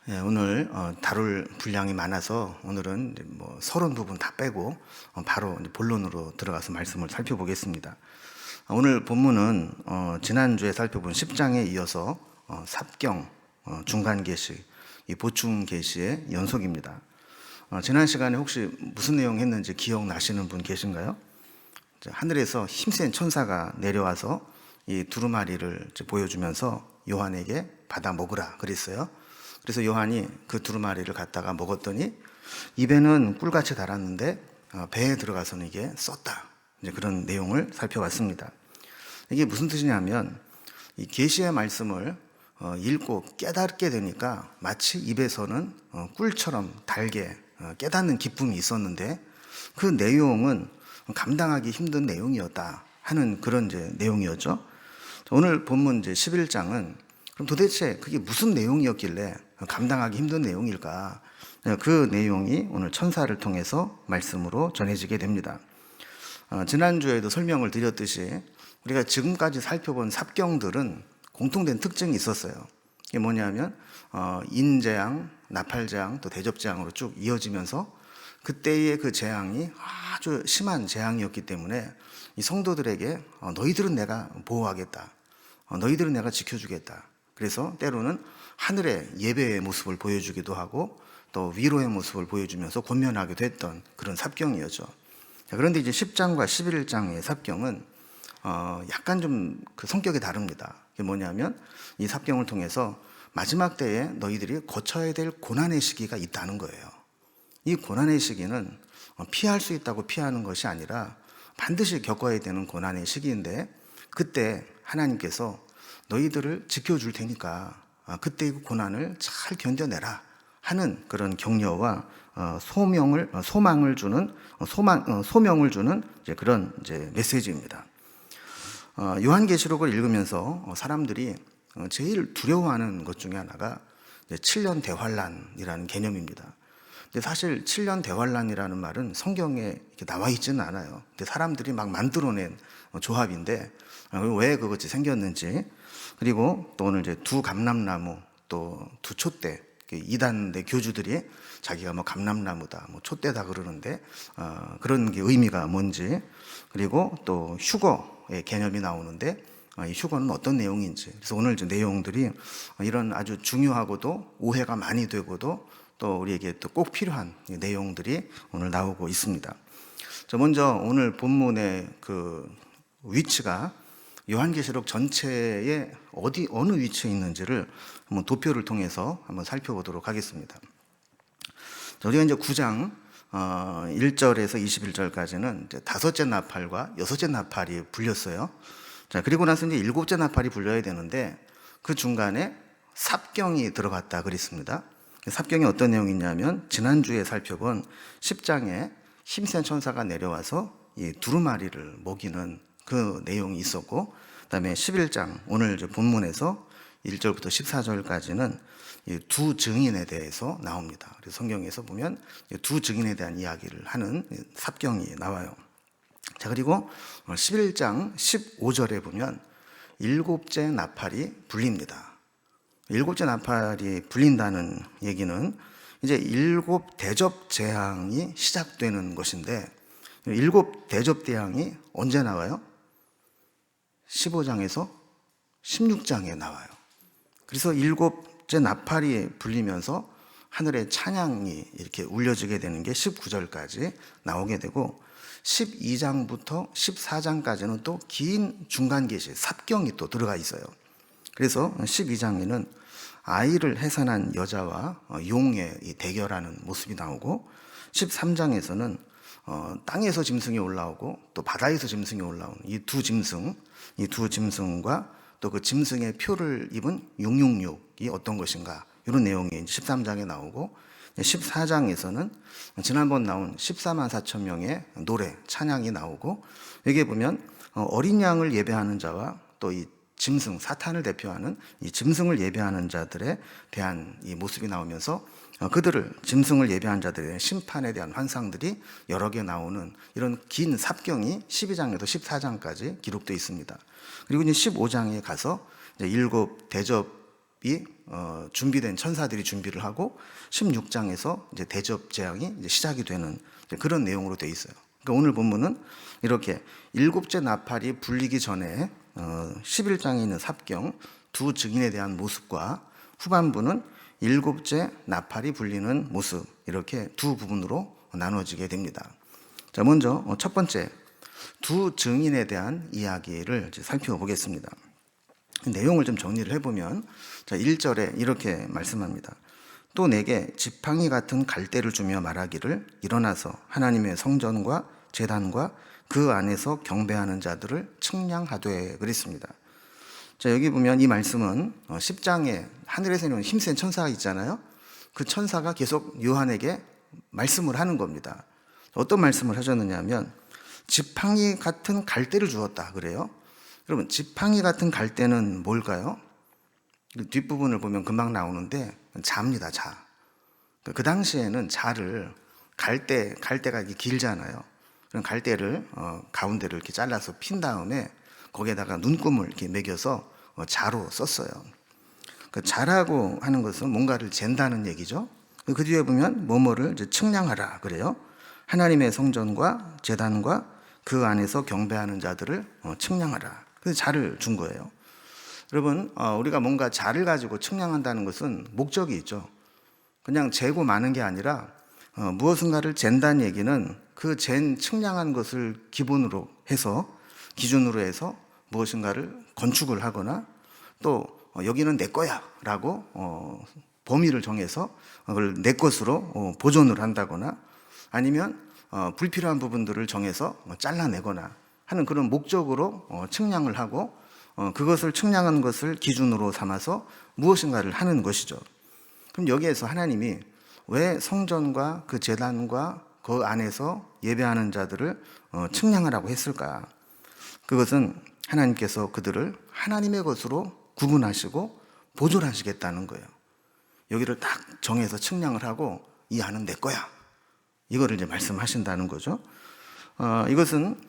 오늘 다룰 분량이 많아서 오늘은 이제 서론 부분 다 빼고 바로 이제 본론으로 들어가서 말씀을 살펴보겠습니다. 오늘 본문은 지난주에 살펴본 10장에 이어서 삽경, 중간 계시, 이 보충 계시의 연속입니다. 지난 시간에 혹시 무슨 내용 했는지 기억나시는 분 계신가요? 하늘에서 힘센 천사가 내려와서 이 두루마리를 보여주면서 요한에게 받아 먹으라 그랬어요. 그래서 요한이 그 두루마리를 갖다가 먹었더니 입에는 꿀같이 달았는데 배에 들어가서는 이게 썼다. 이제 그런 내용을 살펴봤습니다. 이게 무슨 뜻이냐면 이 계시의 말씀을 읽고 깨닫게 되니까 마치 입에서는 꿀처럼 달게 깨닫는 기쁨이 있었는데 그 내용은 감당하기 힘든 내용이었다 하는 그런 이제 내용이었죠. 오늘 본문 이제 11장은 그럼 도대체 그게 무슨 내용이었길래 감당하기 힘든 내용일까? 그 내용이 오늘 천사를 통해서 말씀으로 전해지게 됩니다. 지난주에도 설명을 드렸듯이 우리가 지금까지 살펴본 삽경들은 공통된 특징이 있었어요. 이게 뭐냐면 인재앙, 나팔재앙, 또 대접재앙으로 쭉 이어지면서 그때의 그 재앙이 아주 심한 재앙이었기 때문에 이 성도들에게 너희들은 내가 보호하겠다. 너희들은 내가 지켜주겠다. 그래서 때로는 하늘의 예배의 모습을 보여주기도 하고 또 위로의 모습을 보여주면서 권면하기도 했던 그런 삽경이었죠. 그런데 이제 10장과 11장의 삽경은 약간 좀 그 성격이 다릅니다. 그게 뭐냐면 이 삽경을 통해서 마지막 때에 너희들이 거쳐야 될 고난의 시기가 있다는 거예요. 이 고난의 시기는 피할 수 있다고 피하는 것이 아니라 반드시 겪어야 되는 고난의 시기인데 그때 하나님께서 너희들을 지켜줄 테니까 그때의 고난을 잘 견뎌내라 하는 그런 격려와 소망을 주는 이제 그런 이제 메시지입니다. 요한계시록을 읽으면서 사람들이 제일 두려워하는 것 중에 하나가 7년 대환란이라는 개념입니다. 근데 사실 7년 대환란이라는 말은 성경에 이렇게 나와 있지는 않아요. 근데 사람들이 막 만들어낸 조합인데 왜 그것이 생겼는지, 그리고 또 오늘 이제 두 감람나무, 또 두 촛대, 이단대 교주들이 자기가 감람나무다, 촛대다 그러는데 그런 게 의미가 뭔지, 그리고 또 휴거의 개념이 나오는데 이 휴거는 어떤 내용인지. 그래서 오늘 이제 내용들이 이런 아주 중요하고도 오해가 많이 되고도 또 우리에게 또 꼭 필요한 내용들이 오늘 나오고 있습니다. 먼저 오늘 본문의 그 위치가 요한계시록 전체에 어느 위치에 있는지를 한번 도표를 통해서 한번 살펴보도록 하겠습니다. 우리가 이제 9장 1절에서 21절까지는 이제 다섯째 나팔과 여섯째 나팔이 불렸어요. 자, 그리고 나서 이제 일곱째 나팔이 불려야 되는데 그 중간에 삽경이 들어갔다 그랬습니다. 삽경이 어떤 내용이냐면 지난주에 살펴본 10장에 힘센 천사가 내려와서 이 두루마리를 먹이는 그 내용이 있었고, 그다음에 11장 오늘 본문에서 1절부터 14절까지는 이 두 증인에 대해서 나옵니다. 그래서 성경에서 보면 두 증인에 대한 이야기를 하는 삽경이 나와요. 자, 그리고 11장 15절에 보면 일곱째 나팔이 불립니다. 일곱째 나팔이 불린다는 얘기는 이제 일곱 대접 재앙이 시작되는 것인데, 일곱 대접 재앙이 언제 나와요? 15장에서 16장에 나와요. 그래서 일곱째 나팔이 불리면서 하늘의 찬양이 이렇게 울려지게 되는 게 19절까지 나오게 되고, 12장부터 14장까지는 또 긴 중간 계시, 삽경이 또 들어가 있어요. 그래서 12장에는 아이를 해산한 여자와 용의 대결하는 모습이 나오고, 13장에서는 땅에서 짐승이 올라오고 또 바다에서 짐승이 올라오는 이 두 짐승과 또 그 짐승의 표를 입은 666이 어떤 것인가, 이런 내용이 13장에 나오고, 14장에서는 지난번 나온 14만 4천 명의 노래, 찬양이 나오고, 여기에 보면 어린 양을 예배하는 자와 또 이 짐승, 사탄을 대표하는 이 짐승을 예배하는 자들에 대한 이 모습이 나오면서 짐승을 예배한 자들의 심판에 대한 환상들이 여러 개 나오는 이런 긴 삽경이 12장에서 14장까지 기록되어 있습니다. 그리고 이제 15장에 가서 이제 일곱 대접 준비된 천사들이 준비를 하고 16장에서 이제 대접 재앙이 이제 시작이 되는 그런 내용으로 되어 있어요. 그러니까 오늘 본문은 이렇게 일곱째 나팔이 불리기 전에 11장에 있는 삽경 두 증인에 대한 모습과 후반부는 일곱째 나팔이 불리는 모습, 이렇게 두 부분으로 나눠지게 됩니다. 자, 먼저 첫 번째 두 증인에 대한 이야기를 살펴보겠습니다. 내용을 좀 정리를 해보면, 자, 1절에 이렇게 말씀합니다. 또 내게 지팡이 같은 갈대를 주며 말하기를 일어나서 하나님의 성전과 제단과 그 안에서 경배하는 자들을 측량하되, 그랬습니다. 자, 여기 보면 이 말씀은 10장에 하늘에서 내려온 힘센 천사가 있잖아요. 그 천사가 계속 요한에게 말씀을 하는 겁니다. 어떤 말씀을 하셨느냐 하면 지팡이 같은 갈대를 주었다 그래요. 여러분, 지팡이 같은 갈대는 뭘까요? 뒷부분을 보면 금방 나오는데 자입니다. 자. 그 당시에는 자를 갈대가 이렇게 길잖아요. 그런 갈대를 가운데를 이렇게 잘라서 핀 다음에 거기에다가 눈금을 이렇게 매겨서 자로 썼어요. 그 자라고 하는 것은 뭔가를 잰다는 얘기죠. 그 뒤에 보면 뭐뭐를 이제 측량하라 그래요. 하나님의 성전과 제단과 그 안에서 경배하는 자들을 측량하라. 그래서 자를 준 거예요. 여러분, 우리가 뭔가 자를 가지고 측량한다는 것은 목적이 있죠. 그냥 재고 마는 게 아니라 무엇인가를 잰다는 얘기는 그 측량한 것을 기준으로 해서 무엇인가를 건축을 하거나 또 여기는 내 거야 라고 범위를 정해서 그걸 내 것으로 보존을 한다거나 아니면 불필요한 부분들을 정해서 잘라내거나 하는 그런 목적으로 측량을 하고 그것을 측량한 것을 기준으로 삼아서 무엇인가를 하는 것이죠. 그럼 여기에서 하나님이 왜 성전과 그 제단과 그 안에서 예배하는 자들을 측량하라고 했을까? 그것은 하나님께서 그들을 하나님의 것으로 구분하시고 보존하시겠다는 거예요. 여기를 딱 정해서 측량을 하고 이 안은 내 거야. 이거를 이제 말씀하신다는 거죠. 이것은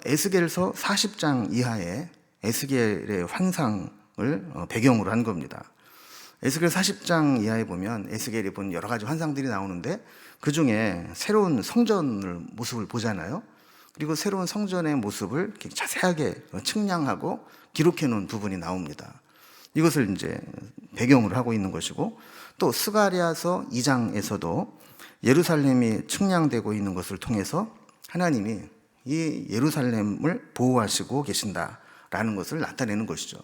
에스겔서 40장 이하의 에스겔의 환상을 배경으로 한 겁니다. 에스겔 40장 이하에 보면 에스겔이 본 여러 가지 환상들이 나오는데 그 중에 새로운 성전을 모습을 보잖아요. 그리고 새로운 성전의 모습을 자세하게 측량하고 기록해 놓은 부분이 나옵니다. 이것을 이제 배경으로 하고 있는 것이고, 또 스가랴서 2장에서도 예루살렘이 측량되고 있는 것을 통해서 하나님이 이 예루살렘을 보호하시고 계신다라는 것을 나타내는 것이죠.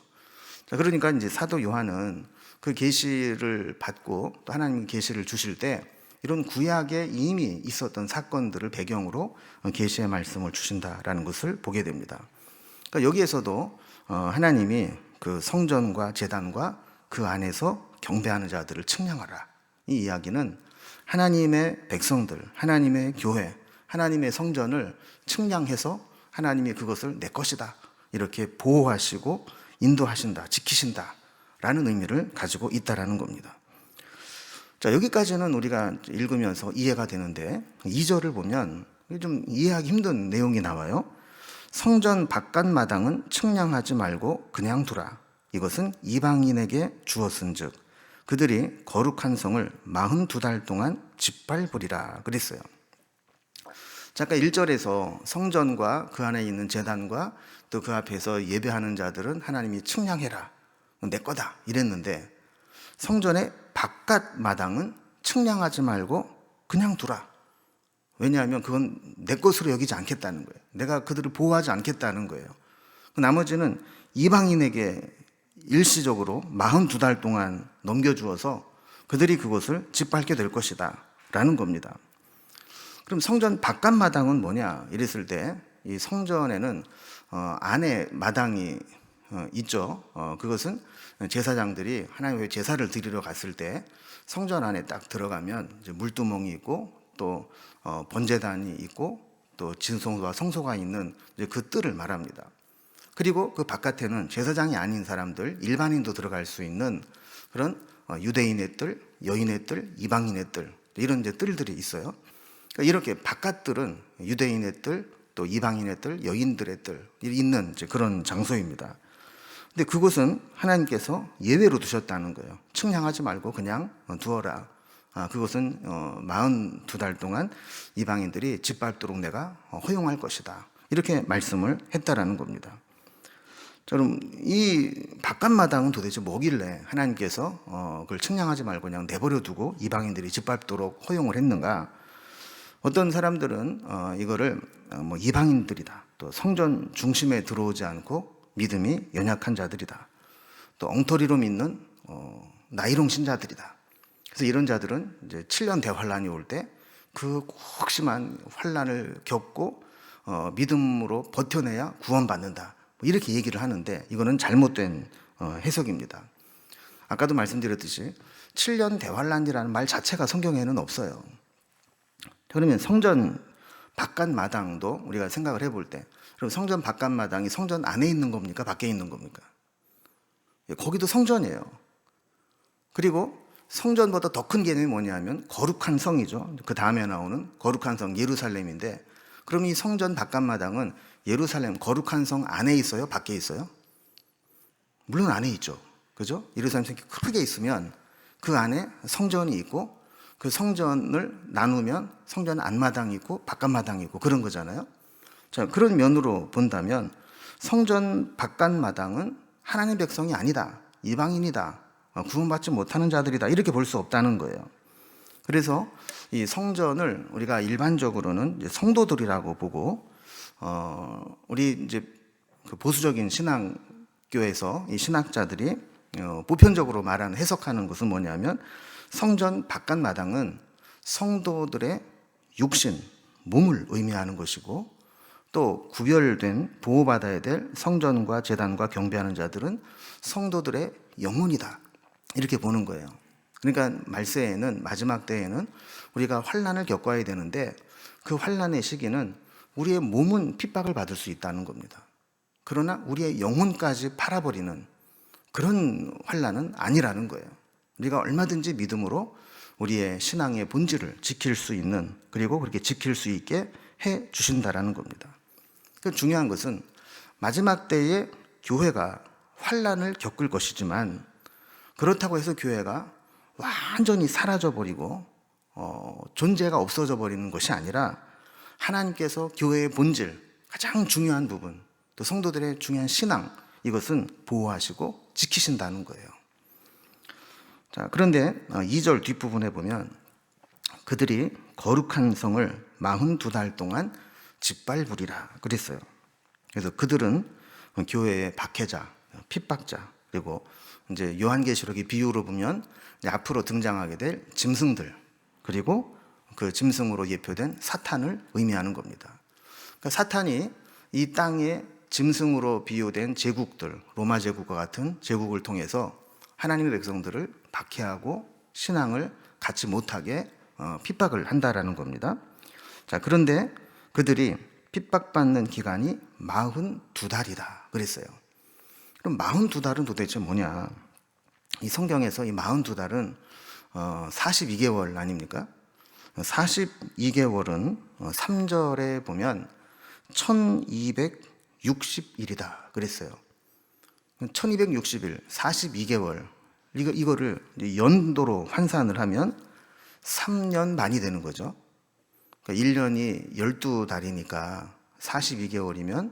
자, 그러니까 이제 사도 요한은 그 계시를 받고 또 하나님이 계시를 주실 때 이런 구약에 이미 있었던 사건들을 배경으로 계시의 말씀을 주신다라는 것을 보게 됩니다. 그러니까 여기에서도 하나님이 그 성전과 제단과 그 안에서 경배하는 자들을 측량하라. 이 이야기는 하나님의 백성들, 하나님의 교회, 하나님의 성전을 측량해서 하나님이 그것을 내 것이다 이렇게 보호하시고 인도하신다, 지키신다 라는 의미를 가지고 있다라는 겁니다. 자, 여기까지는 우리가 읽으면서 이해가 되는데 2절을 보면 좀 이해하기 힘든 내용이 나와요. 성전 바깥 마당은 측량하지 말고 그냥 두라. 이것은 이방인에게 주었은즉 그들이 거룩한 성을 42달 동안 짓밟으리라 그랬어요. 자, 아까 1절에서 성전과 그 안에 있는 제단과 또 그 앞에서 예배하는 자들은 하나님이 측량해라, 내 거다 이랬는데 성전의 바깥 마당은 측량하지 말고 그냥 두라. 왜냐하면 그건 내 것으로 여기지 않겠다는 거예요. 내가 그들을 보호하지 않겠다는 거예요. 나머지는 이방인에게 일시적으로 42달 동안 넘겨주어서 그들이 그것을 짓밟게 될 것이다 라는 겁니다. 그럼 성전 바깥 마당은 뭐냐 이랬을 때 이 성전에는 안에 마당이 있죠. 그것은 제사장들이 하나님의 제사를 드리러 갔을 때 성전 안에 딱 들어가면 이제 물두멍이 있고 또 번제단이 있고 또 진성소와 성소가 있는 이제 그 뜰을 말합니다. 그리고 그 바깥에는 제사장이 아닌 사람들, 일반인도 들어갈 수 있는 그런 유대인의 뜰, 여인의 뜰, 이방인의 뜰 이런 이제 뜰들이 있어요. 그러니까 이렇게 바깥 뜰은 유대인의 뜰, 또 이방인의 뜰, 여인들의 뜰 있는 이제 그런 장소입니다. 근데 그것은 하나님께서 예외로 두셨다는 거예요. 측량하지 말고 그냥 두어라. 그것은 42달 동안 이방인들이 짓밟도록 내가 허용할 것이다. 이렇게 말씀을 했다라는 겁니다. 그럼 이 바깥마당은 도대체 뭐길래 하나님께서 그걸 측량하지 말고 그냥 내버려 두고 이방인들이 짓밟도록 허용을 했는가? 어떤 사람들은 이거를 이방인들이다. 또 성전 중심에 들어오지 않고 믿음이 연약한 자들이다. 또 엉터리로 믿는 나이롱 신자들이다. 그래서 이런 자들은 이제 7년 대환란이 올 때 그 혹심한 환란을 겪고 믿음으로 버텨내야 구원받는다. 이렇게 얘기를 하는데 이거는 잘못된 해석입니다. 아까도 말씀드렸듯이 7년 대환란이라는 말 자체가 성경에는 없어요. 그러면 성전 바깥마당도 우리가 생각을 해볼 때, 그럼 성전 바깥마당이 성전 안에 있는 겁니까? 밖에 있는 겁니까? 거기도 성전이에요. 그리고 성전보다 더 큰 개념이 뭐냐면 거룩한 성이죠. 그 다음에 나오는 거룩한 성 예루살렘인데, 그럼 이 성전 바깥마당은 예루살렘 거룩한 성 안에 있어요? 밖에 있어요? 물론 안에 있죠. 그죠? 예루살렘 성이 크게 있으면 그 안에 성전이 있고 그 성전을 나누면 성전 안마당이 있고 바깥마당이 있고 그런 거잖아요. 자, 그런 면으로 본다면 성전 바깥마당은 하나님 백성이 아니다. 이방인이다. 구원받지 못하는 자들이다. 이렇게 볼 수 없다는 거예요. 그래서 이 성전을 우리가 일반적으로는 이제 성도들이라고 보고, 우리 이제 그 보수적인 신앙교에서 이 신학자들이 보편적으로 말하는 해석하는 것은 뭐냐면 성전 바깥마당은 성도들의 육신, 몸을 의미하는 것이고, 또 구별된 보호받아야 될 성전과 제단과 경배하는 자들은 성도들의 영혼이다. 이렇게 보는 거예요. 그러니까 말세에는, 마지막 때에는 우리가 환난을 겪어야 되는데 그 환난의 시기는 우리의 몸은 핍박을 받을 수 있다는 겁니다. 그러나 우리의 영혼까지 팔아버리는 그런 환난은 아니라는 거예요. 우리가 얼마든지 믿음으로 우리의 신앙의 본질을 지킬 수 있는, 그리고 그렇게 지킬 수 있게 해 주신다라는 겁니다. 중요한 것은 마지막 때에 교회가 환난을 겪을 것이지만, 그렇다고 해서 교회가 완전히 사라져버리고 존재가 없어져 버리는 것이 아니라 하나님께서 교회의 본질, 가장 중요한 부분, 또 성도들의 중요한 신앙, 이것은 보호하시고 지키신다는 거예요. 자, 그런데 2절 뒷부분에 보면 그들이 거룩한 성을 42달 동안 짓밟으리라 그랬어요. 그래서 그들은 교회의 박해자, 핍박자, 그리고 이제 요한계시록의 비유로 보면 이제 앞으로 등장하게 될 짐승들, 그리고 그 짐승으로 예표된 사탄을 의미하는 겁니다. 그러니까 사탄이 이 땅에 짐승으로 비유된 제국들, 로마 제국과 같은 제국을 통해서 하나님의 백성들을 박해하고 신앙을 갖지 못하게 핍박을 한다라는 겁니다. 자, 그런데 그들이 핍박받는 기간이 42달이다 그랬어요. 그럼 42달은 도대체 뭐냐? 이 성경에서 이 42달은 42개월 아닙니까? 42개월은 3절에 보면 1260일이다 그랬어요. 1260일, 42개월, 이거를 연도로 환산을 하면 3년 반이 되는 거죠. 그러니까 1년이 12달이니까 42개월이면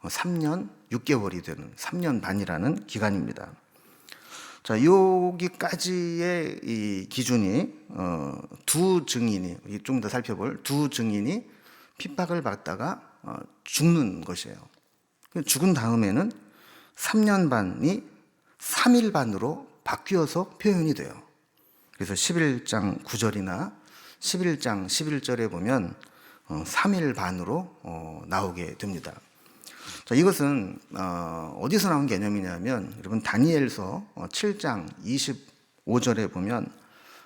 3년 6개월이 되는 3년 반이라는 기간입니다. 자, 여기까지의 이 기준이 두 증인이, 좀 더 살펴볼 두 증인이 핍박을 받다가 죽는 것이에요. 죽은 다음에는 3년 반이 3일 반으로 바뀌어서 표현이 돼요. 그래서 11장 9절이나 11장 11절에 보면 3일 반으로 나오게 됩니다. 자, 이것은 어디서 나온 개념이냐면, 여러분 다니엘서 7장 25절에 보면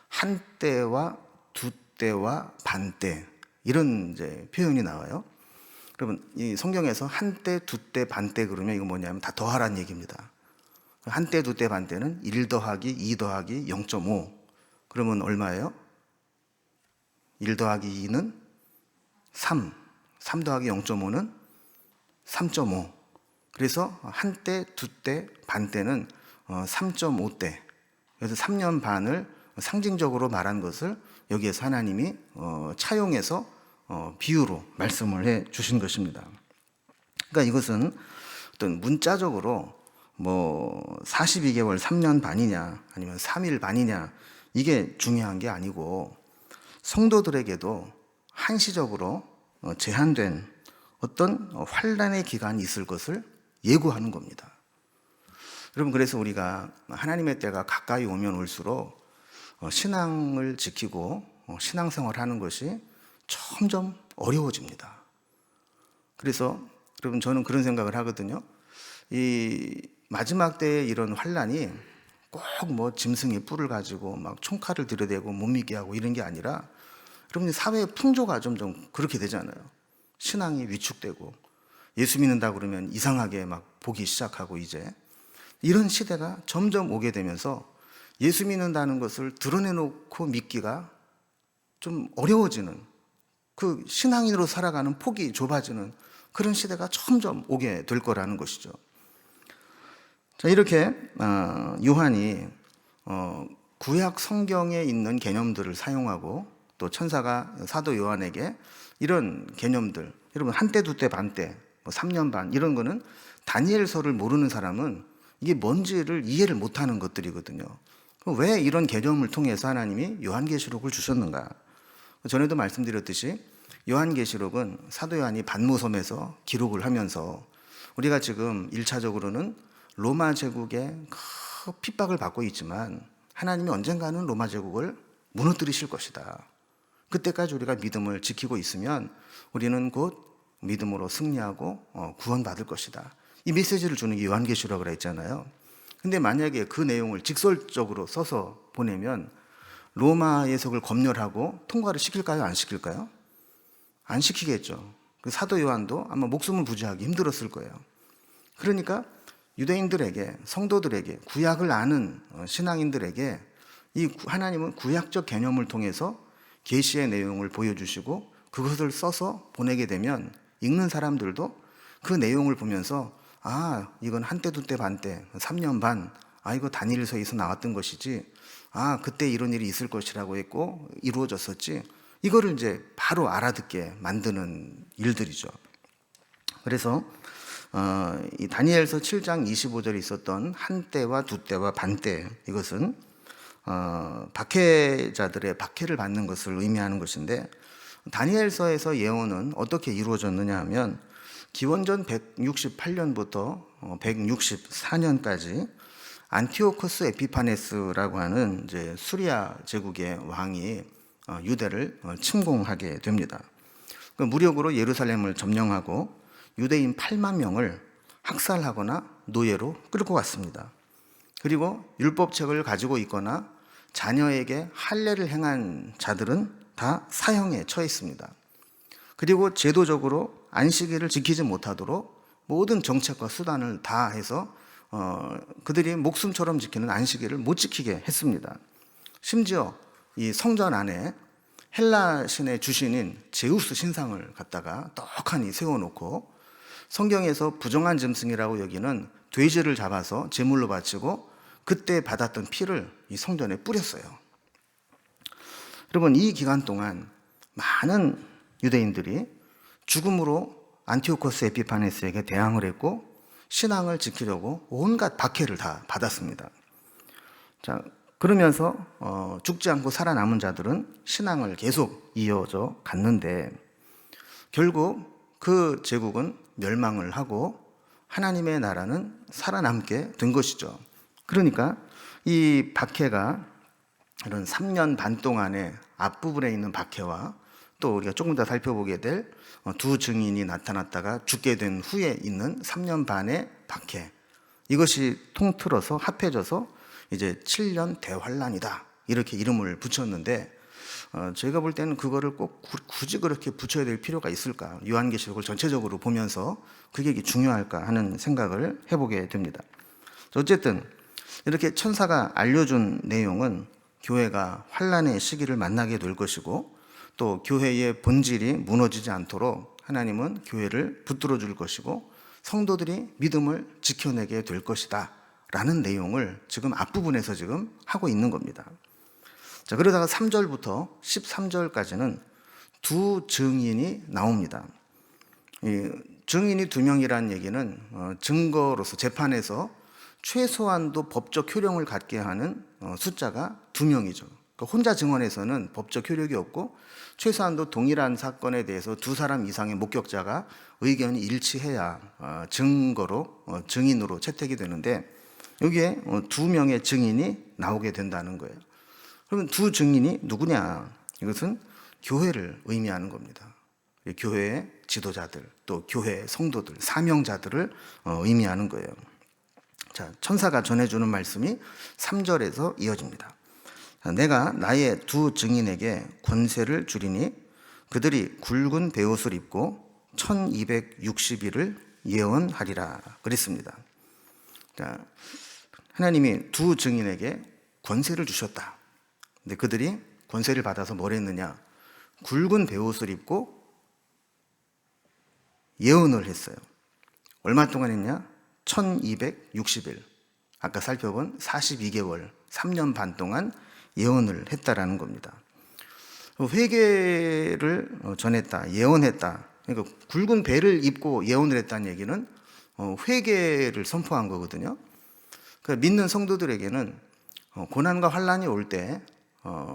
한 때와 두 때와 반 때, 이런 이제 표현이 나와요. 여러분 이 성경에서 한 때, 두 때, 반 때 그러면 이거 뭐냐면 다 더하라는 얘기입니다. 한 때, 두 때, 반 때는 1 더하기 2 더하기 0.5. 그러면 얼마예요? 1 더하기 2는 3. 3 더하기 0.5는 3.5. 그래서 한때, 두때, 반때는 3.5때, 그래서 3년 반을 상징적으로 말한 것을 여기에서 하나님이 차용해서 비유로 말씀을 해 주신 것입니다. 그러니까 이것은 어떤 문자적으로 뭐 42개월 3년 반이냐 아니면 3일 반이냐 이게 중요한 게 아니고, 성도들에게도 한시적으로 제한된 어떤 환난의 기간이 있을 것을 예고하는 겁니다. 여러분, 그래서 우리가 하나님의 때가 가까이 오면 올수록 신앙을 지키고 신앙생활하는 것이 점점 어려워집니다. 그래서 여러분, 저는 그런 생각을 하거든요. 이 마지막 때의 이런 환난이 꼭 뭐 짐승의 뿔을 가지고 막 총칼을 들여대고 못 믿게 하고 이런 게 아니라, 여러분, 사회의 풍조가 점점 그렇게 되잖아요. 신앙이 위축되고 예수 믿는다 그러면 이상하게 막 보기 시작하고, 이제 이런 시대가 점점 오게 되면서 예수 믿는다는 것을 드러내놓고 믿기가 좀 어려워지는, 그 신앙인으로 살아가는 폭이 좁아지는 그런 시대가 점점 오게 될 거라는 것이죠. 자, 이렇게 요한이 구약 성경에 있는 개념들을 사용하고, 또 천사가 사도 요한에게 이런 개념들, 여러분 한때, 두때, 반때, 3년 반 이런 거는 다니엘서를 모르는 사람은 이게 뭔지를 이해를 못하는 것들이거든요. 왜 이런 개념을 통해서 하나님이 요한계시록을 주셨는가? 전에도 말씀드렸듯이 요한계시록은 사도 요한이 반모섬에서 기록을 하면서, 우리가 지금 1차적으로는 로마 제국의 핍박을 받고 있지만 하나님이 언젠가는 로마 제국을 무너뜨리실 것이다. 그때까지 우리가 믿음을 지키고 있으면 우리는 곧 믿음으로 승리하고 구원받을 것이다. 이 메시지를 주는 게 요한계시록이라 했잖아요. 근데 만약에 그 내용을 직설적으로 써서 보내면 로마 예석을 검열하고 통과를 시킬까요? 안 시킬까요? 안 시키겠죠. 그 사도 요한도 아마 목숨을 부지하기 힘들었을 거예요. 그러니까 유대인들에게, 성도들에게, 구약을 아는 신앙인들에게 이 하나님은 구약적 개념을 통해서 계시의 내용을 보여주시고 그것을 써서 보내게 되면 읽는 사람들도 그 내용을 보면서, 아, 이건 한때, 두때, 반때, 3년 반, 아, 이거 다니엘서에서 나왔던 것이지, 아, 그때 이런 일이 있을 것이라고 했고 이루어졌었지, 이거를 이제 바로 알아듣게 만드는 일들이죠. 그래서 이 다니엘서 7장 25절에 있었던 한때와 두때와 반때, 이것은 박해자들의 박해를 받는 것을 의미하는 것인데, 다니엘서에서 예언은 어떻게 이루어졌느냐 하면 기원전 168년부터 164년까지 안티오코스 에피파네스라고 하는 이제 수리아 제국의 왕이 유대를 침공하게 됩니다. 그 무력으로 예루살렘을 점령하고 유대인 8만 명을 학살하거나 노예로 끌고 갔습니다. 그리고 율법책을 가지고 있거나 자녀에게 할례를 행한 자들은 다 사형에 처했습니다. 그리고 제도적으로 안식일을 지키지 못하도록 모든 정책과 수단을 다 해서 그들이 목숨처럼 지키는 안식일을 못 지키게 했습니다. 심지어 이 성전 안에 헬라 신의 주신인 제우스 신상을 갖다가 떡하니 세워놓고 성경에서 부정한 짐승이라고 여기는 돼지를 잡아서 제물로 바치고 그때 받았던 피를 이 성전에 뿌렸어요. 여러분, 이 기간 동안 많은 유대인들이 죽음으로 안티오코스 에피파네스에게 대항을 했고 신앙을 지키려고 온갖 박해를 다 받았습니다. 자, 그러면서 죽지 않고 살아남은 자들은 신앙을 계속 이어져 갔는데, 결국 그 제국은 멸망을 하고 하나님의 나라는 살아남게 된 것이죠. 그러니까 이 박해가 이런 3년 반 동안의 앞부분에 있는 박해와 또 우리가 조금 더 살펴보게 될 두 증인이 나타났다가 죽게 된 후에 있는 3년 반의 박해, 이것이 통틀어서 합해져서 이제 7년 대환란이다, 이렇게 이름을 붙였는데, 저희가 볼 때는 그거를 꼭 굳이 그렇게 붙여야 될 필요가 있을까? 요한계시록을 전체적으로 보면서 그게 중요할까 하는 생각을 해보게 됩니다. 어쨌든 이렇게 천사가 알려준 내용은 교회가 환란의 시기를 만나게 될 것이고, 또 교회의 본질이 무너지지 않도록 하나님은 교회를 붙들어 줄 것이고, 성도들이 믿음을 지켜내게 될 것이다 라는 내용을 지금 앞부분에서 지금 하고 있는 겁니다. 자, 그러다가 3절부터 13절까지는 두 증인이 나옵니다. 이 증인이 두 명이라는 얘기는 증거로서 재판에서 최소한도 법적 효력을 갖게 하는 숫자가 두 명이죠. 그러니까 혼자 증언해서는 법적 효력이 없고 최소한도 동일한 사건에 대해서 두 사람 이상의 목격자가 의견이 일치해야 증거로 증인으로 채택이 되는데 여기에 두 명의 증인이 나오게 된다는 거예요. 그러면 두 증인이 누구냐? 이것은 교회를 의미하는 겁니다. 교회의 지도자들, 또 교회의 성도들, 사명자들을 의미하는 거예요. 자, 천사가 전해주는 말씀이 3절에서 이어집니다. 내가 나의 두 증인에게 권세를 주리니 그들이 굵은 베옷을 입고 1260일을 예언하리라 그랬습니다. 자, 하나님이 두 증인에게 권세를 주셨다. 근데 그들이 권세를 받아서 뭘 했느냐? 굵은 베옷을 입고 예언을 했어요. 얼마 동안 했냐? 1260일. 아까 살펴본 42개월, 3년 반 동안 예언을 했다라는 겁니다. 회개를 전했다, 예언했다. 그러니까 굵은 배를 입고 예언을 했다는 얘기는 회개를 선포한 거거든요. 그러니까 믿는 성도들에게는 고난과 환란이 올 때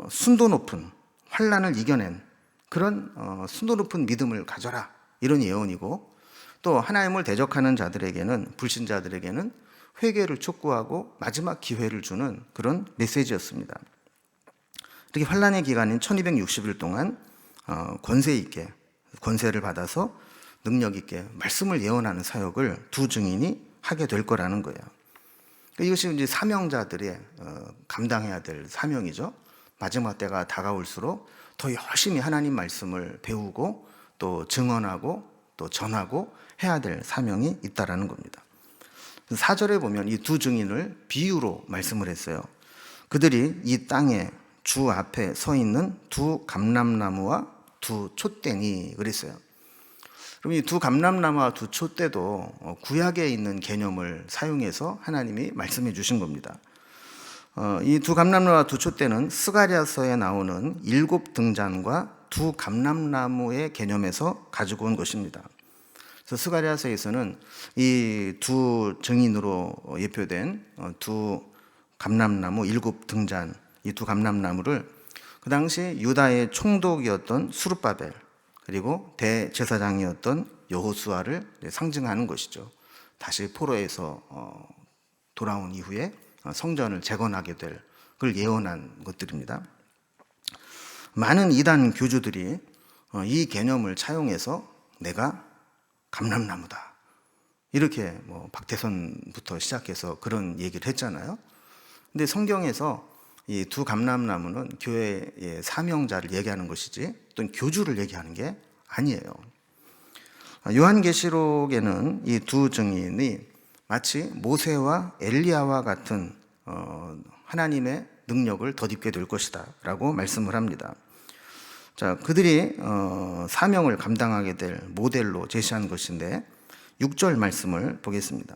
순도 높은 환란을 이겨낸 그런 순도 높은 믿음을 가져라, 이런 예언이고, 또 하나님을 대적하는 자들에게는, 불신자들에게는 회개를 촉구하고 마지막 기회를 주는 그런 메시지였습니다. 이렇게 환란의 기간인 1260일 동안 권세 있게, 권세를 받아서 능력 있게 말씀을 예언하는 사역을 두 증인이 하게 될 거라는 거예요. 이것이 이제 사명자들의 감당해야 될 사명이죠. 마지막 때가 다가올수록 더 열심히 하나님 말씀을 배우고 또 증언하고 또 전하고 해야 될 사명이 있다라는 겁니다. 4절에 보면 이 두 증인을 비유로 말씀을 했어요. 그들이 이 땅에 주 앞에 서 있는 두 감람나무와 두 촛대니 그랬어요. 그럼 이 두 감람나무와 두 촛대도 구약에 있는 개념을 사용해서 하나님이 말씀해 주신 겁니다. 이 두 감람나무와 두 촛대는 스가랴서에 나오는 7등잔과 두 감람나무의 개념에서 가지고 온 것입니다. 그래서 스가랴서에서는 이 두 증인으로 예표된 두 감람나무 7등잔, 이 두 감람나무를 그 당시 유다의 총독이었던 수르바벨, 그리고 대제사장이었던 여호수아를 상징하는 것이죠. 다시 포로에서 돌아온 이후에 성전을 재건하게 될 그걸 예언한 것들입니다. 많은 이단 교주들이 이 개념을 차용해서 내가 감람나무다, 이렇게 박태선부터 시작해서 그런 얘기를 했잖아요. 근데 성경에서 이 두 감람나무는 교회의 사명자를 얘기하는 것이지 또는 교주를 얘기하는 게 아니에요. 요한계시록에는 이 두 증인이 마치 모세와 엘리야와 같은 하나님의 능력을 덧입게 될 것이다 라고 말씀을 합니다. 자, 그들이 사명을 감당하게 될 모델로 제시한 것인데 6절 말씀을 보겠습니다.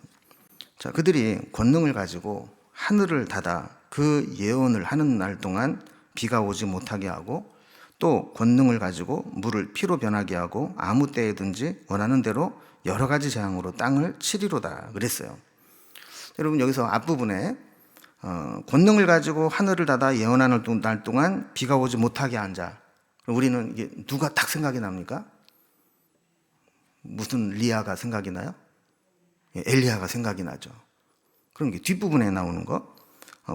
자, 그들이 권능을 가지고 하늘을 닫아 그 예언을 하는 날 동안 비가 오지 못하게 하고, 또 권능을 가지고 물을 피로 변하게 하고 아무 때에든지 원하는 대로 여러 가지 재앙으로 땅을 치리로다 그랬어요. 여러분, 여기서 앞부분에 권능을 가지고 하늘을 닫아 예언하는 날 동안 비가 오지 못하게 한 자, 우리는 이게 누가 딱 생각이 납니까? 무슨 리아가 생각이 나요? 엘리야가 생각이 나죠. 그럼 이게 뒷부분에 나오는 거,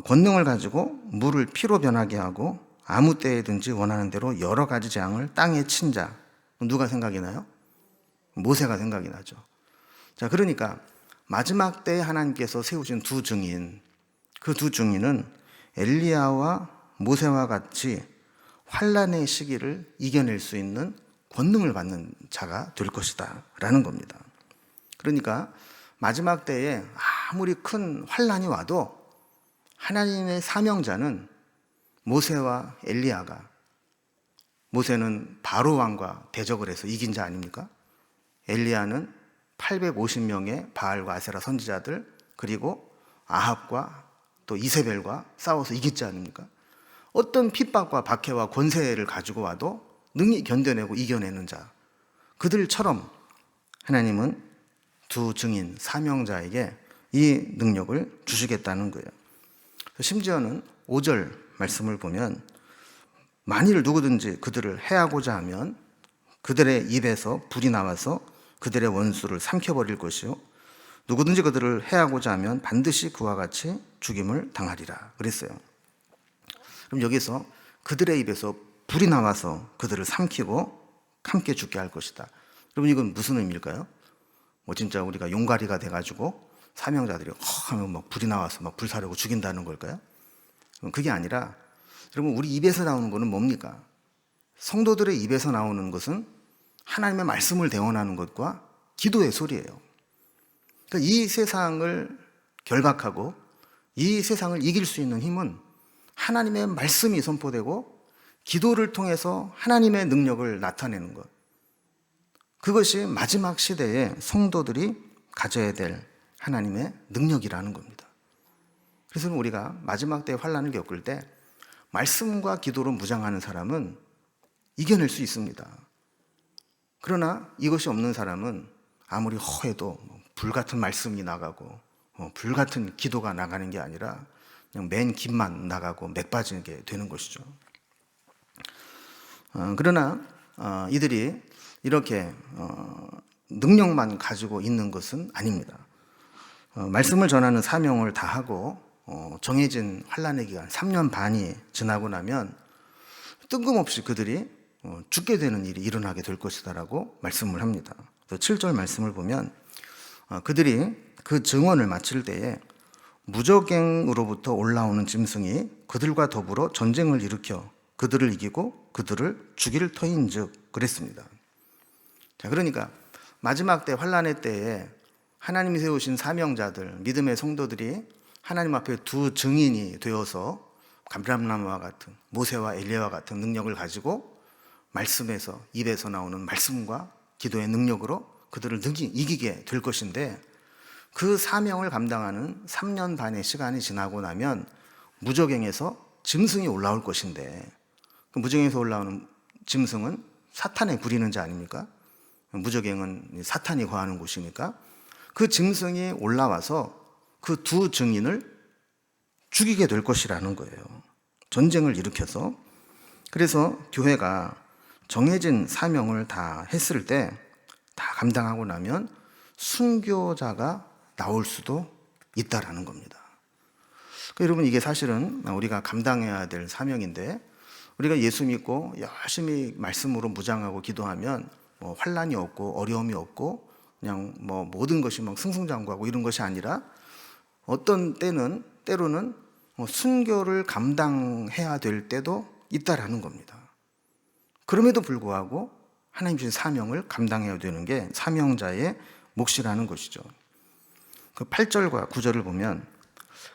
권능을 가지고 물을 피로 변하게 하고 아무 때에든지 원하는 대로 여러 가지 재앙을 땅에 친 자, 누가 생각이 나요? 모세가 생각이 나죠. 자, 그러니까 마지막 때에 하나님께서 세우신 두 증인, 그 두 증인은 엘리야와 모세와 같이 환란의 시기를 이겨낼 수 있는 권능을 받는 자가 될 것이다 라는 겁니다. 그러니까 마지막 때에 아무리 큰 환란이 와도 하나님의 사명자는 모세와 엘리야가, 모세는 바로 왕과 대적을 해서 이긴 자 아닙니까? 엘리야는 850명의 바알과 아세라 선지자들, 그리고 아합과 또 이세벨과 싸워서 이겼지 않습니까? 어떤 핍박과 박해와 권세를 가지고 와도 능히 견뎌내고 이겨내는 자, 그들처럼 하나님은 두 증인, 사명자에게 이 능력을 주시겠다는 거예요. 심지어는 5절 말씀을 보면 만일 누구든지 그들을 해하고자 하면 그들의 입에서 불이 나와서 그들의 원수를 삼켜버릴 것이요 누구든지 그들을 해하고자 하면 반드시 그와 같이 죽임을 당하리라 그랬어요. 그럼 여기서 그들의 입에서 불이 나와서 그들을 삼키고 함께 죽게 할 것이다. 여러분 이건 무슨 의미일까요? 뭐 진짜 우리가 용가리가 돼가지고 사명자들이 하면 막 불이 나와서 막 불사르고 죽인다는 걸까요? 그게 아니라 여러분 우리 입에서 나오는 것은 뭡니까? 성도들의 입에서 나오는 것은 하나님의 말씀을 대언하는 것과 기도의 소리예요. 그러니까 이 세상을 결박하고 이 세상을 이길 수 있는 힘은 하나님의 말씀이 선포되고 기도를 통해서 하나님의 능력을 나타내는 것. 그것이 마지막 시대에 성도들이 가져야 될 하나님의 능력이라는 겁니다. 그래서 우리가 마지막 때 환난을 겪을 때 말씀과 기도로 무장하는 사람은 이겨낼 수 있습니다. 그러나 이것이 없는 사람은 아무리 허해도 불같은 말씀이 나가고 불같은 기도가 나가는 게 아니라 그냥 맨 김만 나가고 맥 빠지게 되는 것이죠. 그러나 이들이 이렇게 능력만 가지고 있는 것은 아닙니다. 말씀을 전하는 사명을 다하고 정해진 환난의 기간 3년 반이 지나고 나면 뜬금없이 그들이 죽게 되는 일이 일어나게 될 것이다라고 말씀을 합니다. 7절 말씀을 보면 그들이 그 증언을 마칠 때에 무저갱으로부터 올라오는 짐승이 그들과 더불어 전쟁을 일으켜 그들을 이기고 그들을 죽일 터인즉 그랬습니다. 자, 그러니까 마지막 때 환난의 때에 하나님이 세우신 사명자들, 믿음의 성도들이 하나님 앞에 두 증인이 되어서 감람나무와 같은 모세와 엘리야와 같은 능력을 가지고 말씀에서 입에서 나오는 말씀과 기도의 능력으로 그들을 능히 이기게 될 것인데 그 사명을 감당하는 3년 반의 시간이 지나고 나면 무저갱에서 짐승이 올라올 것인데 그 무저갱에서 올라오는 짐승은 사탄에 부리는 자 아닙니까? 무저갱은 사탄이 거하는 곳이니까 그 짐승이 올라와서 그 두 증인을 죽이게 될 것이라는 거예요. 전쟁을 일으켜서. 그래서 교회가 정해진 사명을 다 했을 때 다 감당하고 나면 순교자가 나올 수도 있다라는 겁니다. 여러분 이게 사실은 우리가 감당해야 될 사명인데 우리가 예수 믿고 열심히 말씀으로 무장하고 기도하면 환난이 없고 어려움이 없고 그냥 모든 것이 막 승승장구하고 이런 것이 아니라 어떤 때로는 순교를 감당해야 될 때도 있다라는 겁니다. 그럼에도 불구하고 하나님 주신 사명을 감당해야 되는 게 사명자의 몫이라는 것이죠. 그 8절과 9절을 보면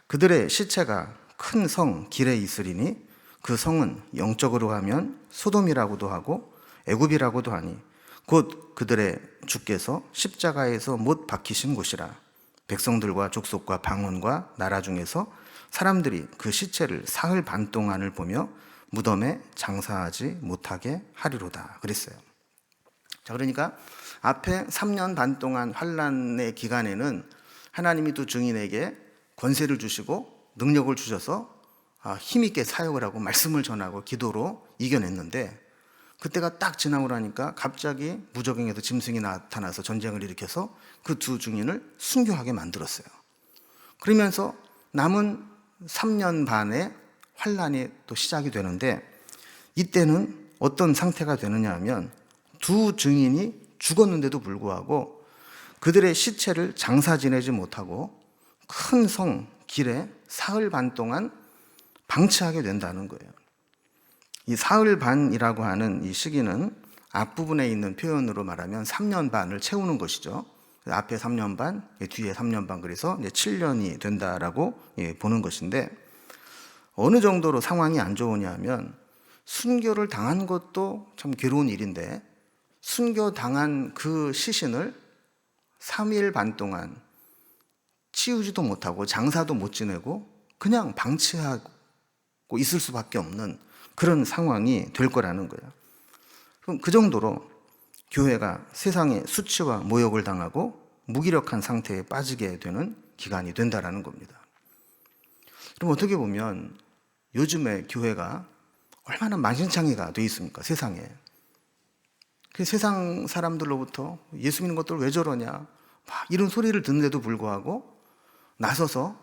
그들의 시체가 큰 성 길에 있으리니 그 성은 영적으로 하면 소돔이라고도 하고 애굽이라고도 하니 곧 그들의 주께서 십자가에서 못 박히신 곳이라. 백성들과 족속과 방언과 나라 중에서 사람들이 그 시체를 사흘 반 동안을 보며 무덤에 장사하지 못하게 하리로다 그랬어요. 자, 그러니까 앞에 3년 반 동안 환난의 기간에는 하나님이 두 증인에게 권세를 주시고 능력을 주셔서 힘있게 사역을 하고 말씀을 전하고 기도로 이겨냈는데 그때가 딱 지나고 나니까 갑자기 무저갱에서 짐승이 나타나서 전쟁을 일으켜서 그 두 증인을 순교하게 만들었어요. 그러면서 남은 3년 반의 환난이 또 시작이 되는데 이때는 어떤 상태가 되느냐 하면 두 증인이 죽었는데도 불구하고 그들의 시체를 장사 지내지 못하고 큰 성 길에 사흘 반 동안 방치하게 된다는 거예요. 이 사흘 반이라고 하는 이 시기는 앞부분에 있는 표현으로 말하면 3년 반을 채우는 것이죠. 앞에 3년 반, 뒤에 3년 반, 그래서 이제 7년이 된다라고 보는 것인데 어느 정도로 상황이 안 좋으냐 하면 순교를 당한 것도 참 괴로운 일인데 순교 당한 그 시신을 3일 반 동안 치우지도 못하고 장사도 못 지내고 그냥 방치하고 있을 수밖에 없는 그런 상황이 될 거라는 거예요. 그럼 그 정도로 교회가 세상의 수치와 모욕을 당하고 무기력한 상태에 빠지게 되는 기간이 된다라는 겁니다. 그럼 어떻게 보면 요즘에 교회가 얼마나 만신창이가 돼 있습니까? 세상에. 그 세상 사람들로부터 예수 믿는 것들 왜 저러냐 막 이런 소리를 듣는데도 불구하고 나서서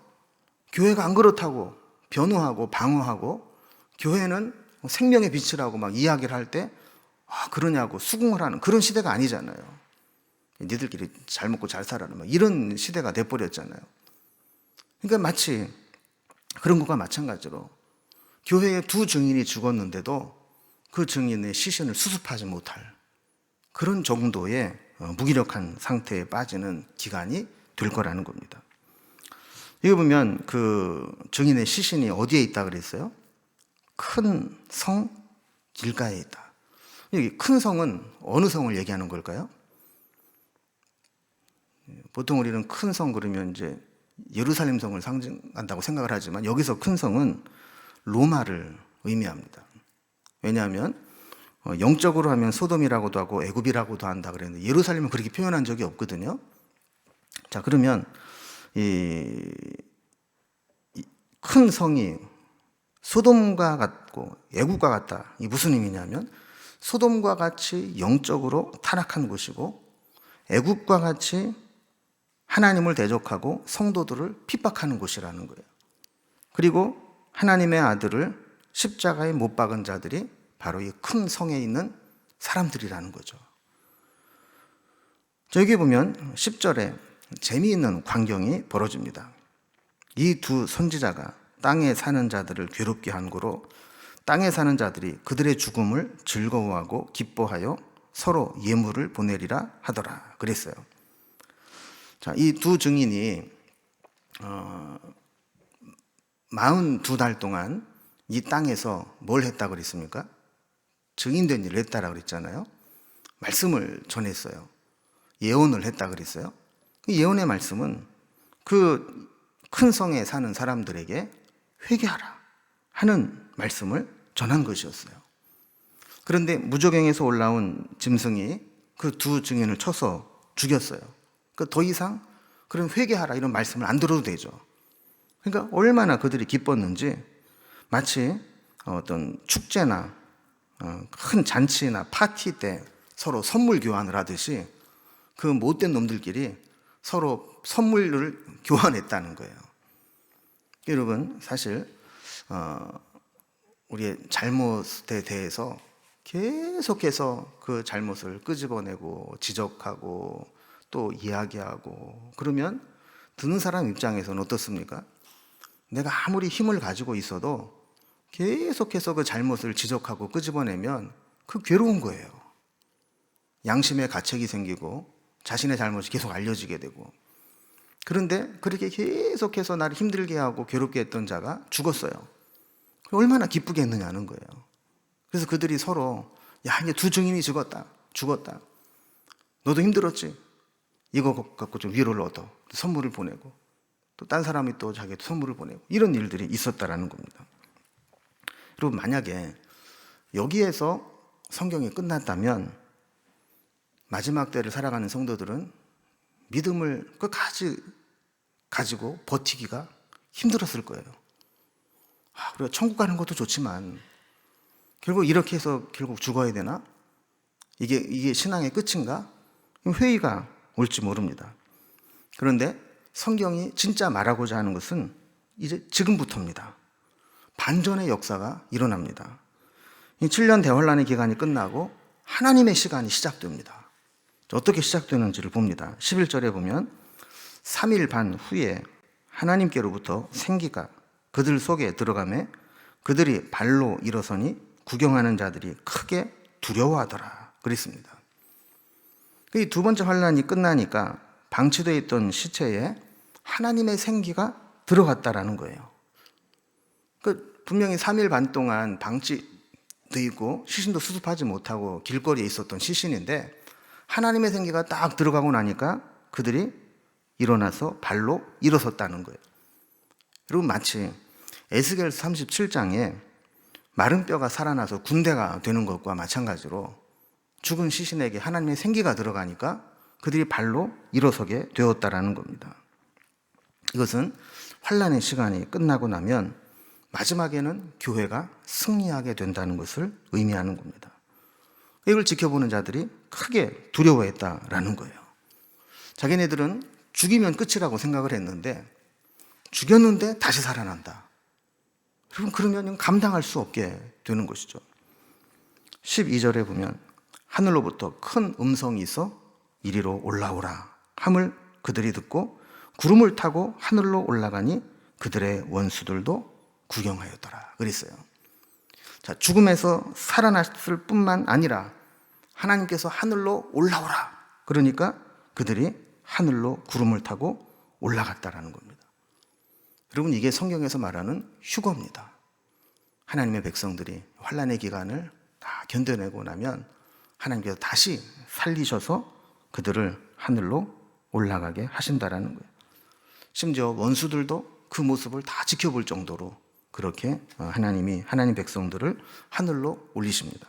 교회가 안 그렇다고 변호하고 방어하고 교회는 생명의 빛이라고 막 이야기를 할 때 그러냐고 수긍을 하는 그런 시대가 아니잖아요. 니들끼리 잘 먹고 잘 살아라 막 이런 시대가 돼버렸잖아요. 그러니까 마치 그런 것과 마찬가지로 교회에 두 증인이 죽었는데도 그 증인의 시신을 수습하지 못할 그런 정도의 무기력한 상태에 빠지는 기간이 될 거라는 겁니다. 여기 보면 그 증인의 시신이 어디에 있다 그랬어요? 큰 성 길가에 있다. 여기 큰 성은 어느 성을 얘기하는 걸까요? 보통 우리는 큰 성 그러면 이제 예루살렘 성을 상징한다고 생각을 하지만 여기서 큰 성은 로마를 의미합니다. 왜냐하면 영적으로 하면 소돔이라고도 하고 애굽이라고도 한다 그랬는데 예루살렘은 그렇게 표현한 적이 없거든요. 자, 그러면 이 큰 성이 소돔과 같고 애굽과 같다. 이 무슨 의미냐면 소돔과 같이 영적으로 타락한 곳이고 애굽과 같이 하나님을 대적하고 성도들을 핍박하는 곳이라는 거예요. 그리고 하나님의 아들을 십자가에 못 박은 자들이 바로 이 큰 성에 있는 사람들이라는 거죠. 여기 보면 10절에 재미있는 광경이 벌어집니다. 이 두 선지자가 땅에 사는 자들을 괴롭게 한 거로 땅에 사는 자들이 그들의 죽음을 즐거워하고 기뻐하여 서로 예물을 보내리라 하더라 그랬어요. 자, 이 두 증인이 42달 동안 이 땅에서 뭘 했다 그랬습니까? 증인된 일을 했다라고 그랬잖아요. 말씀을 전했어요. 예언을 했다 그랬어요. 그 예언의 말씀은 그 큰 성에 사는 사람들에게 회개하라 하는 말씀을 전한 것이었어요. 그런데 무저갱에서 올라온 짐승이 그 두 증인을 쳐서 죽였어요. 그러니까 더 이상 그런 회개하라 이런 말씀을 안 들어도 되죠. 그러니까 얼마나 그들이 기뻤는지 마치 어떤 축제나 큰 잔치나 파티 때 서로 선물 교환을 하듯이 그 못된 놈들끼리 서로 선물을 교환했다는 거예요. 여러분, 사실 우리의 잘못에 대해서 계속해서 그 잘못을 끄집어내고 지적하고 또 이야기하고 그러면 듣는 사람 입장에서는 어떻습니까? 내가 아무리 힘을 가지고 있어도 계속해서 그 잘못을 지적하고 끄집어내면 그 괴로운 거예요. 양심의 가책이 생기고 자신의 잘못이 계속 알려지게 되고 그런데 그렇게 계속해서 나를 힘들게 하고 괴롭게 했던 자가 죽었어요. 얼마나 기쁘게 했느냐는 거예요. 그래서 그들이 서로 야 이제 두 증인이 죽었다. 너도 힘들었지? 이거 갖고 좀 위로를 얻어. 선물을 보내고 또 딴 사람이 또 자기한테 선물을 보내고 이런 일들이 있었다라는 겁니다. 여러분 만약에 여기에서 성경이 끝났다면 마지막 때를 살아가는 성도들은 믿음을 끝까지 가지고 버티기가 힘들었을 거예요. 그리고 천국 가는 것도 좋지만 결국 이렇게 해서 결국 죽어야 되나? 이게 신앙의 끝인가? 회의가 올지 모릅니다. 그런데 성경이 진짜 말하고자 하는 것은 이제 지금부터입니다. 반전의 역사가 일어납니다. 이 7년 대환란의 기간이 끝나고 하나님의 시간이 시작됩니다. 어떻게 시작되는지를 봅니다. 11절에 보면 3일 반 후에 하나님께로부터 생기가 그들 속에 들어가매 그들이 발로 일어서니 구경하는 자들이 크게 두려워하더라 그랬습니다. 이 두 번째 환란이 끝나니까 방치되어 있던 시체에 하나님의 생기가 들어갔다라는 거예요. 분명히 3일 반 동안 방치되어 있고 시신도 수습하지 못하고 길거리에 있었던 시신인데 하나님의 생기가 딱 들어가고 나니까 그들이 일어나서 발로 일어섰다는 거예요. 여러분, 마치 에스겔 37장에 마른 뼈가 살아나서 군대가 되는 것과 마찬가지로 죽은 시신에게 하나님의 생기가 들어가니까 그들이 발로 일어서게 되었다라는 겁니다. 이것은 환란의 시간이 끝나고 나면 마지막에는 교회가 승리하게 된다는 것을 의미하는 겁니다. 이걸 지켜보는 자들이 크게 두려워했다라는 거예요. 자기네들은 죽이면 끝이라고 생각을 했는데 죽였는데 다시 살아난다. 여러분, 그러면 감당할 수 없게 되는 것이죠. 12절에 보면 하늘로부터 큰 음성이 있어 이리로 올라오라 함을 그들이 듣고 구름을 타고 하늘로 올라가니 그들의 원수들도 구경하였더라 그랬어요. 자, 죽음에서 살아났을 뿐만 아니라 하나님께서 하늘로 올라오라 그러니까 그들이 하늘로 구름을 타고 올라갔다라는 겁니다. 여러분, 이게 성경에서 말하는 휴거입니다. 하나님의 백성들이 환란의 기간을 다 견뎌내고 나면 하나님께서 다시 살리셔서 그들을 하늘로 올라가게 하신다라는 거예요. 심지어 원수들도 그 모습을 다 지켜볼 정도로 그렇게 하나님 백성들을 하늘로 올리십니다.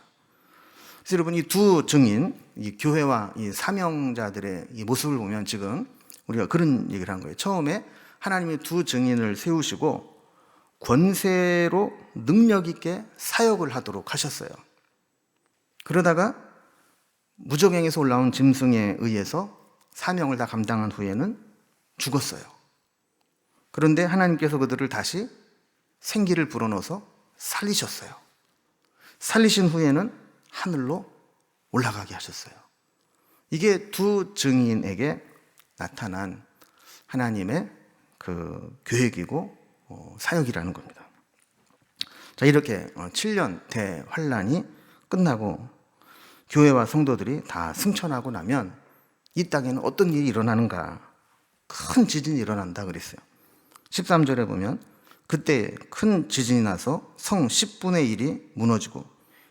그래서 여러분, 이 두 증인, 이 교회와 이 사명자들의 이 모습을 보면 지금 우리가 그런 얘기를 한 거예요. 처음에 하나님이 두 증인을 세우시고 권세로 능력 있게 사역을 하도록 하셨어요. 그러다가 무적행에서 올라온 짐승에 의해서 사명을 다 감당한 후에는 죽었어요. 그런데 하나님께서 그들을 다시 생기를 불어넣어서 살리셨어요. 살리신 후에는 하늘로 올라가게 하셨어요. 이게 두 증인에게 나타난 하나님의 그 계획이고 사역이라는 겁니다. 자, 이렇게 7년 대환란이 끝나고 교회와 성도들이 다 승천하고 나면 이 땅에는 어떤 일이 일어나는가? 큰 지진이 일어난다 그랬어요. 13절에 보면 그때 큰 지진이 나서 성 10분의 1이 무너지고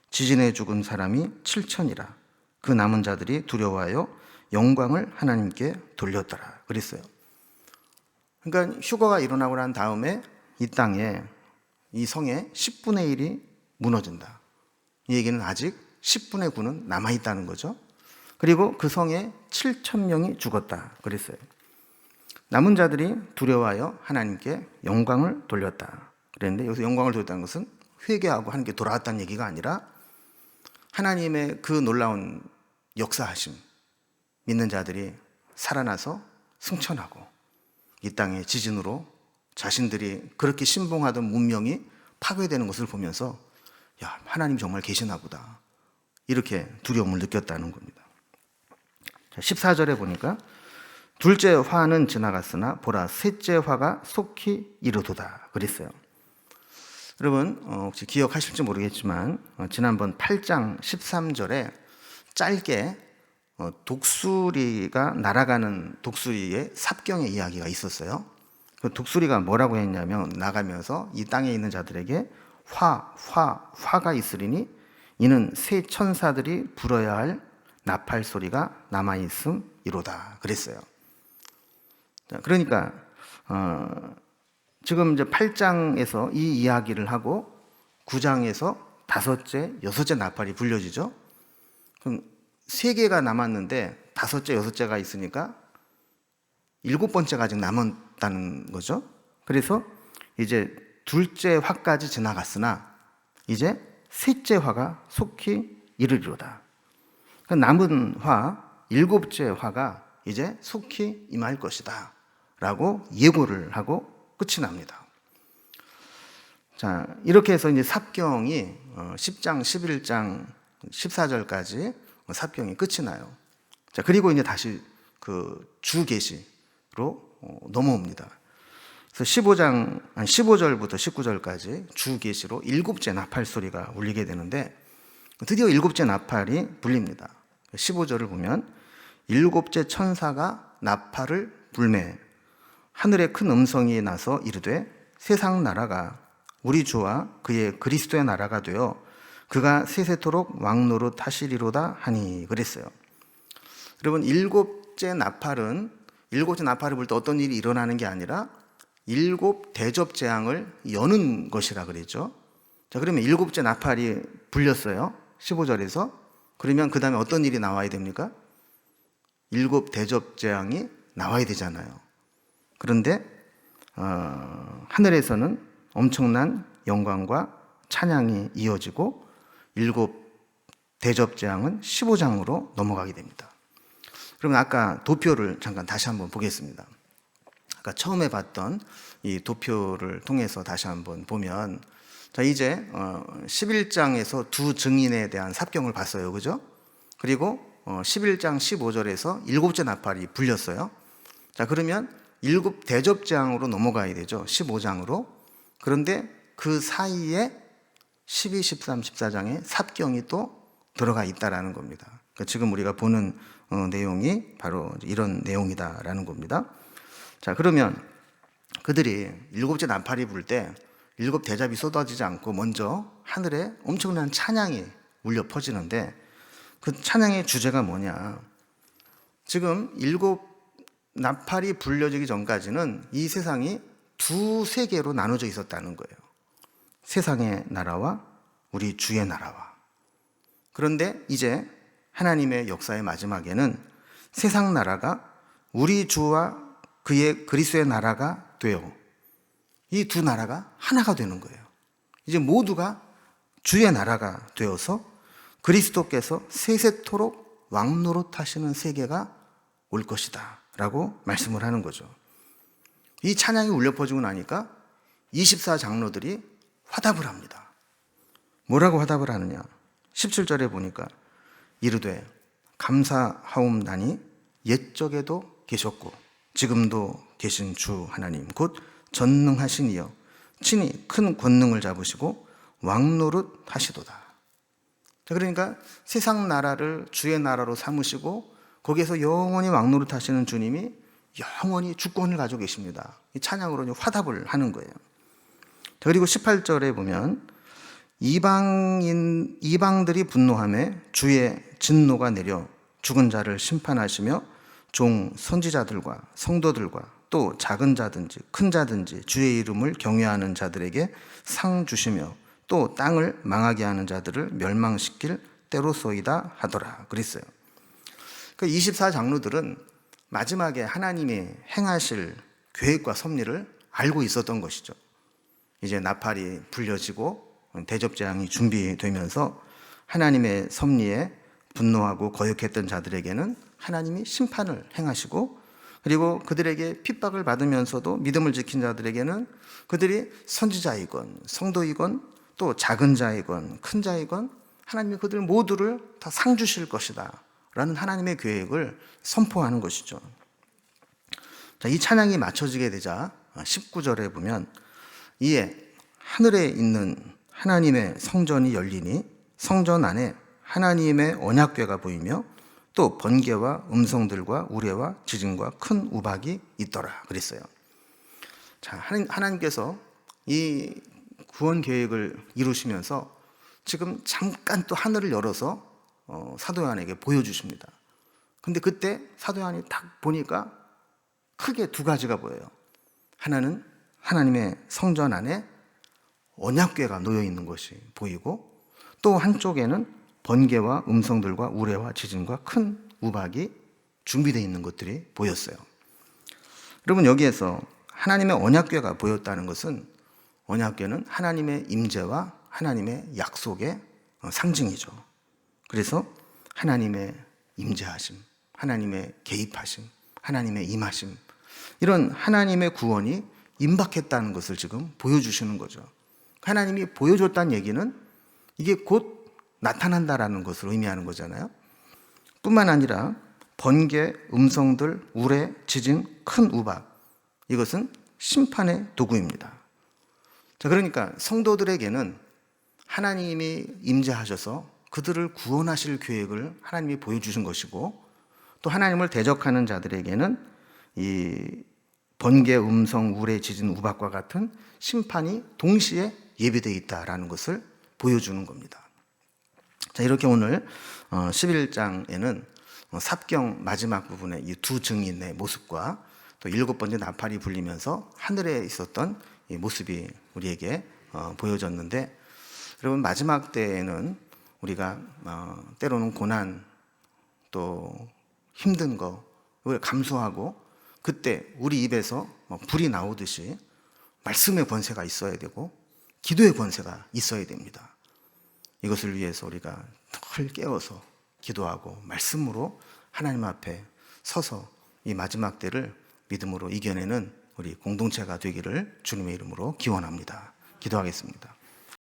지진에 죽은 사람이 7천이라. 그 남은 자들이 두려워하여 영광을 하나님께 돌렸더라 그랬어요. 그러니까 휴거가 일어나고 난 다음에 이 땅에 이 성의 10분의 1이 무너진다. 이 얘기는 아직 10분의 9는 남아있다는 거죠. 그리고 그 성에 7천 명이 죽었다 그랬어요. 남은 자들이 두려워하여 하나님께 영광을 돌렸다 그랬는데, 여기서 영광을 돌렸다는 것은 회개하고 하나님께 돌아왔다는 얘기가 아니라 하나님의 그 놀라운 역사하심, 믿는 자들이 살아나서 승천하고 이 땅의 지진으로 자신들이 그렇게 신봉하던 문명이 파괴되는 것을 보면서 야, 하나님 정말 계시나 보다, 이렇게 두려움을 느꼈다는 겁니다. 14절에 보니까 둘째 화는 지나갔으나 보라 셋째 화가 속히 이르도다 그랬어요. 여러분, 혹시 기억하실지 모르겠지만 지난번 8장 13절에 짧게 독수리가 날아가는 독수리의 삽경의 이야기가 있었어요. 그 독수리가 뭐라고 했냐면 나가면서 이 땅에 있는 자들에게 화가 있으리니 이는 새 천사들이 불어야 할 나팔 소리가 남아있음이로다 그랬어요. 그러니까 지금 이제 8장에서 이 이야기를 하고 9장에서 5째, 6째 나팔이 불려지죠. 그럼 3개가 남았는데 5째, 6째가 있으니까 7번째가 아직 남았다는 거죠. 그래서 이제 둘째 화까지 지나갔으나 이제 셋째 화가 속히 이르리로다. 남은 화, 7째 화가 이제 속히 임할 것이다 라고 예고를 하고 끝이 납니다. 자, 이렇게 해서 이제 삽경이 10장, 11장, 14절까지 삽경이 끝이 나요. 자, 그리고 이제 다시 그 주계시로 넘어옵니다. 그래서 15절부터 19절까지 주계시로 7째 나팔 소리가 울리게 되는데 드디어 7째 나팔이 불립니다. 15절을 보면 7째 천사가 나팔을 불매 하늘에 큰 음성이 나서 이르되 세상 나라가 우리 주와 그의 그리스도의 나라가 되어 그가 세세토록 왕노릇 하시리로다 하니 그랬어요. 여러분, 7째 나팔은 일곱째 나팔을 불 때 어떤 일이 일어나는 게 아니라 일곱 대접 재앙을 여는 것이라 그랬죠. 자, 그러면 일곱째 나팔이 불렸어요. 15절에서. 그러면 그 다음에 어떤 일이 나와야 됩니까? 일곱 대접 재앙이 나와야 되잖아요. 그런데 하늘에서는 엄청난 영광과 찬양이 이어지고 일곱 대접 재앙은 15장으로 넘어가게 됩니다. 그러면 아까 도표를 잠깐 다시 한번 보겠습니다. 아까 처음에 봤던 이 도표를 통해서 다시 한번 보면, 자, 이제 11장에서 두 증인에 대한 삽경을 봤어요. 그죠? 그리고 11장 15절에서 일곱째 나팔이 불렸어요. 자, 그러면 일곱 대접 재앙으로 넘어가야 되죠. 15장으로. 그런데 그 사이에 12, 13, 14장에 삽경이 또 들어가 있다라는 겁니다. 그러니까 지금 우리가 보는 내용이 바로 이런 내용이다라는 겁니다. 자, 그러면 그들이 일곱째 나팔이 불 때 일곱 대접이 쏟아지지 않고 먼저 하늘에 엄청난 찬양이 울려 퍼지는데, 그 찬양의 주제가 뭐냐? 지금 일곱 나팔이 불려지기 전까지는 이 세상이 두 세계로 나눠져 있었다는 거예요. 세상의 나라와 우리 주의 나라와. 그런데 이제 하나님의 역사의 마지막에는 세상 나라가 우리 주와 그의 그리스도의 나라가 되어 이 두 나라가 하나가 되는 거예요. 이제 모두가 주의 나라가 되어서 그리스도께서 세세토록 왕노릇하시는 세계가 올 것이다 라고 말씀을 하는 거죠. 이 찬양이 울려 퍼지고 나니까 24장로들이 화답을 합니다. 뭐라고 화답을 하느냐? 17절에 보니까 이르되 감사하옵나니 옛적에도 계셨고 지금도 계신 주 하나님 곧 전능하신 이여 친히 큰 권능을 잡으시고 왕노릇 하시도다. 그러니까 세상 나라를 주의 나라로 삼으시고 거기에서 영원히 왕노릇 하시는 주님이 영원히 주권을 가지고 계십니다. 이 찬양으로 화답을 하는 거예요. 그리고 18절에 보면 이방들이 분노하며 주의 진노가 내려 죽은 자를 심판하시며 종 선지자들과 성도들과 또 작은 자든지 큰 자든지 주의 이름을 경외하는 자들에게 상 주시며 또 땅을 망하게 하는 자들을 멸망시킬 때로소이다 하더라 그랬어요. 그 24장로들은 마지막에 하나님이 행하실 계획과 섭리를 알고 있었던 것이죠. 이제 나팔이 불려지고 대접재앙이 준비되면서 하나님의 섭리에 분노하고 거역했던 자들에게는 하나님이 심판을 행하시고, 그리고 그들에게 핍박을 받으면서도 믿음을 지킨 자들에게는 그들이 선지자이건 성도이건 또 작은 자이건 큰 자이건 하나님이 그들 모두를 다 상 주실 것이다 라는 하나님의 계획을 선포하는 것이죠. 자, 이 찬양이 맞춰지게 되자 19절에 보면 이에 하늘에 있는 하나님의 성전이 열리니 성전 안에 하나님의 언약궤가 보이며 또 번개와 음성들과 우레와 지진과 큰 우박이 있더라 그랬어요. 자, 하나님께서 이 구원 계획을 이루시면서 지금 잠깐 또 하늘을 열어서 사도 요한에게 보여주십니다. 근데 그때 사도 요한이 딱 보니까 크게 두 가지가 보여요. 하나는 하나님의 성전 안에 언약궤가 놓여 있는 것이 보이고, 또 한쪽에는 번개와 음성들과 우레와 지진과 큰 우박이 준비되어 있는 것들이 보였어요. 여러분, 여기에서 하나님의 언약궤가 보였다는 것은, 언약궤는 하나님의 임재와 하나님의 약속의 상징이죠. 그래서 하나님의 임재하심, 하나님의 개입하심, 하나님의 임하심, 이런 하나님의 구원이 임박했다는 것을 지금 보여주시는 거죠. 하나님이 보여줬다는 얘기는 이게 곧 나타난다라는 것을 의미하는 거잖아요. 뿐만 아니라 번개, 음성들, 우레, 지진, 큰 우박, 이것은 심판의 도구입니다. 자, 그러니까 성도들에게는 하나님이 임재하셔서 그들을 구원하실 계획을 하나님이 보여주신 것이고, 또 하나님을 대적하는 자들에게는 이 번개, 음성, 우레, 지진, 우박과 같은 심판이 동시에 예비되어 있다라는 것을 보여주는 겁니다. 자, 이렇게 오늘 11장에는 삽경 마지막 부분에 이 두 증인의 모습과 또 7번째 나팔이 불리면서 하늘에 있었던 이 모습이 우리에게 보여졌는데, 여러분, 마지막 때에는 우리가 때로는 고난 또 힘든 거 이걸 감수하고, 그때 우리 입에서 불이 나오듯이 말씀의 권세가 있어야 되고 기도의 권세가 있어야 됩니다. 이것을 위해서 우리가 늘 깨어서 기도하고 말씀으로 하나님 앞에 서서 이 마지막 때를 믿음으로 이겨내는 우리 공동체가 되기를 주님의 이름으로 기원합니다. 기도하겠습니다.